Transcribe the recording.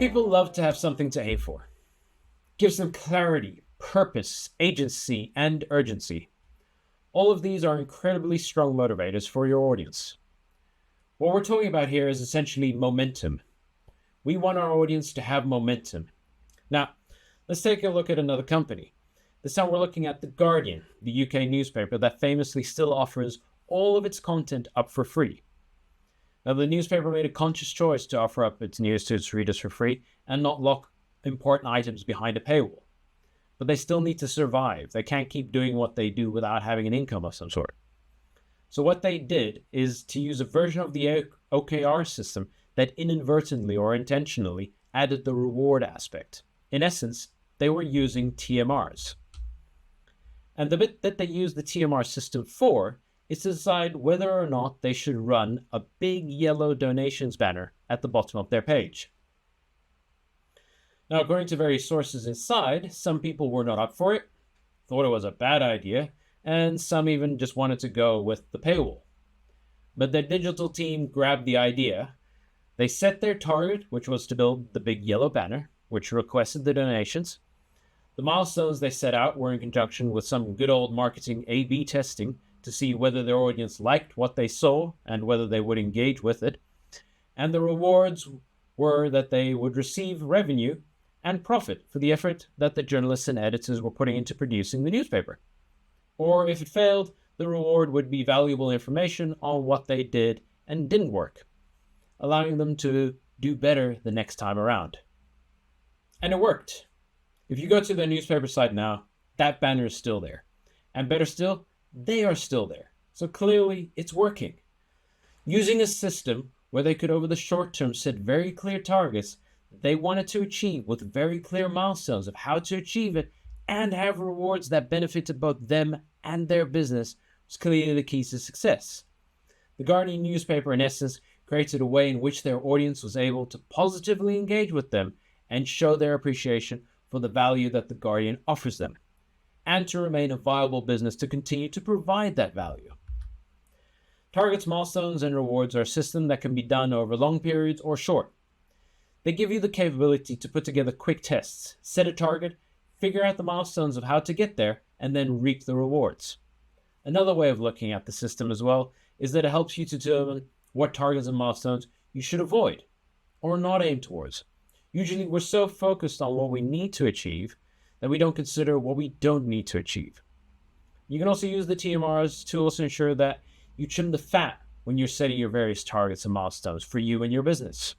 People love to have something to aim for. Gives them clarity, purpose, agency, and urgency. All of these are incredibly strong motivators for your audience. What we're talking about here is essentially momentum. We want our audience to have momentum. Now, let's take a look at another company. This time we're looking at The Guardian, the UK newspaper that famously still offers all of its content up for free. Now, the newspaper made a conscious choice to offer up its news to its readers for free and not lock important items behind a paywall. But they still need to survive. They can't keep doing what they do without having an income of some sort. So what they did is to use a version of the OKR system that inadvertently or intentionally added the reward aspect. In essence, they were using TMRs. And the bit that they use the TMR system for is to decide whether or not they should run a big yellow donations banner at the bottom of their page. Now, according to various sources inside, some people were not up for it, thought it was a bad idea, and some even just wanted to go with the paywall. But their digital team grabbed the idea. They set their target, which was to build the big yellow banner, which requested the donations. The milestones they set out were in conjunction with some good old marketing A/B testing to see whether their audience liked what they saw and whether they would engage with it. And the rewards were that they would receive revenue and profit for the effort that the journalists and editors were putting into producing the newspaper. Or if it failed, the reward would be valuable information on what they did and didn't work, allowing them to do better the next time around. And it worked. If you go to their newspaper site now, that banner is still there. And better still, they are still there. So clearly, it's working. Using a system where they could over the short term set very clear targets that they wanted to achieve with very clear milestones of how to achieve it and have rewards that benefited both them and their business was clearly the key to success. The Guardian newspaper, in essence, created a way in which their audience was able to positively engage with them and show their appreciation for the value that the Guardian offers them, and to remain a viable business to continue to provide that value. Targets, milestones, and rewards are a system that can be done over long periods or short. They give you the capability to put together quick tests, set a target, figure out the milestones of how to get there, and then reap the rewards. Another way of looking at the system as well is that it helps you to determine what targets and milestones you should avoid or not aim towards. Usually we're so focused on what we need to achieve that we don't consider what we don't need to achieve. You can also use the TMRs tools to ensure that you trim the fat when you're setting your various targets and milestones for you and your business.